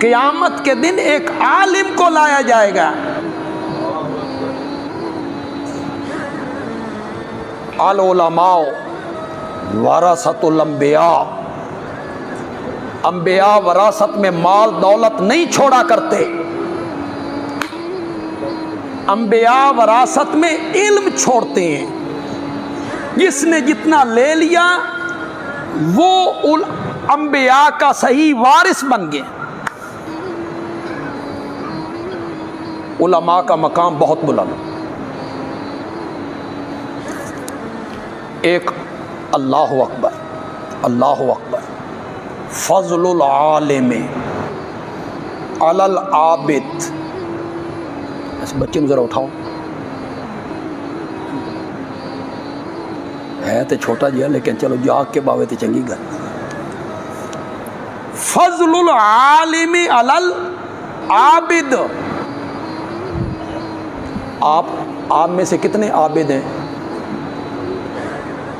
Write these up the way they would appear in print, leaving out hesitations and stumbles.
क़यामत के दिन एक आलिम को लाया जाएगा। अल उलमाओ वरासतुल अंबिया, अंबिया वरासत में माल दौलत नहीं छोड़ा करते, अंबिया वरासत में इल्म छोड़ते हैं। जिसने जितना ले लिया वो उल अंबिया का सही वारिस बन गया। उलमा का मकाम बहुत बुलंद। एक अल्लाहु अकबर, अल्लाहु अकबर, फज़लुल आलिम अलल आबिद। इस बच्चे को ज़रा उठाओ, है तो छोटा जी लेकिन चलो जाग के बावे तो चंगी गल। फज़लुल आलिम अलल आबिद। आप में से कितने आबिद हैं?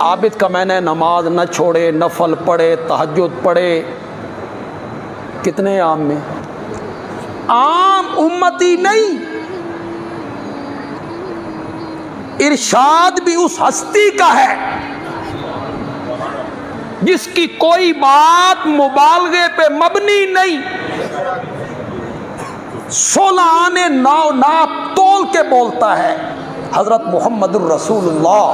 आबिद का मैंने नमाज न छोड़े, नफल पढ़े, तहज्जुद पढ़े। कितने आम में? आम उम्मती नहीं। इरशाद भी उस हस्ती का है जिसकी कोई बात मुबालगे पे मबनी नहीं। 16 आने नाव नाप तोल के बोलता है हजरत मुहम्मदुर रसूलुल्लाह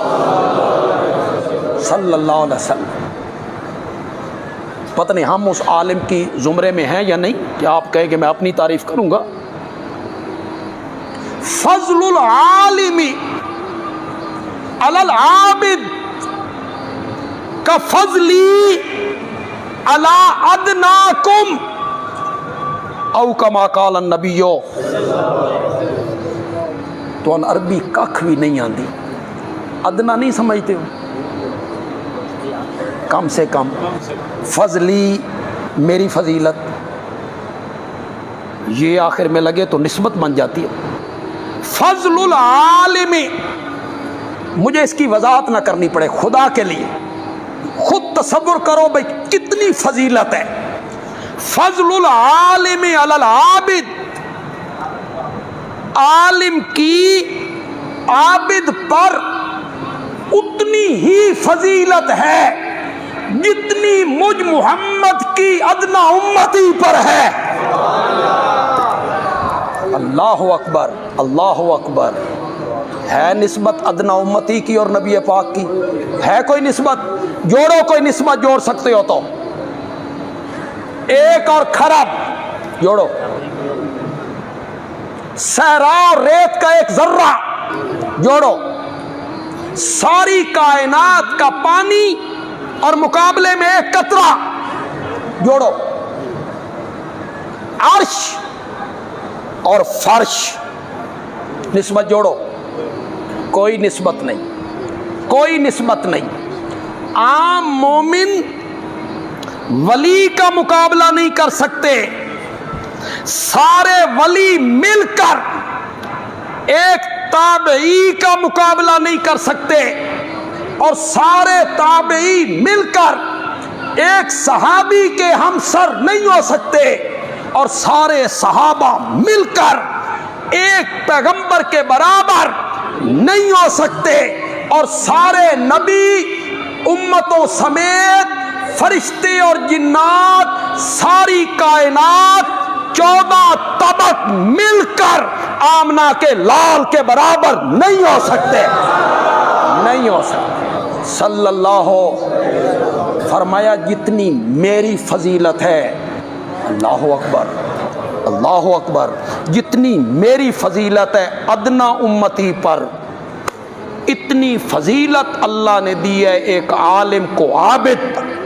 सल्लल्लाहु अलैहि वसल्लम। पता नहीं हम उस आलिम की जुमरे में हैं या नहीं, कि आप कहें कि मैं अपनी तारीफ करूंगा। फज़लुल आलिमी अलल आबिद का फज़ली अला अदनाकुम औ कमा काल नबियो। तो अरबी कख भी नहीं आती, अदना नहीं समझते हो? कम से कम फजली, मेरी फजीलत, ये आखिर में लगे तो निस्बत बन जाती है। फजलुल आलिमी, मुझे इसकी वजाहत ना करनी पड़े खुदा के लिए, खुद तसव्वुर करो भाई कितनी फजीलत है। फजलुल आलिमी अलल आबिद, आलिम की आबिद पर उतनी ही फजीलत है जितनी मुझ मुहम्मद की अदना उम्मती पर है। अल्लाहु अकबर, अल्लाहु अकबर। है निस्बत अदना उम्मती की और नबी पाक की? है कोई निस्बत? जोड़ो, कोई निस्बत जोड़ सकते हो तो। एक और खरब जोड़ो, सहरा और रेत का एक जर्रा जोड़ो, सारी कायनात का पानी और मुकाबले में एक कतरा जोड़ो, अर्श और फर्श, निस्बत जोड़ो। कोई निस्बत नहीं, कोई निस्बत नहीं। आम मोमिन वली का मुकाबला नहीं कर सकते। सारे वली मिलकर एक ताबई का मुकाबला नहीं कर सकते, और सारे ताबई मिलकर एक सहाबी के हमसर नहीं हो सकते, और सारे सहाबा मिलकर एक पैगंबर के बराबर नहीं हो सकते, और सारे नबी उम्मतों समेत फरिश्ते और जिन्नात, सारी कायनात 14 तबक मिलकर आमना के लाल के बराबर नहीं हो सकते, नहीं हो सकते। सल्लल्लाहु फरमाया जितनी मेरी फजीलत है, अल्लाहु अकबर, अल्लाहु अकबर, जितनी मेरी फजीलत है अदना उम्मती पर, इतनी फजीलत अल्लाह ने दी है एक आलिम को आबिद पर।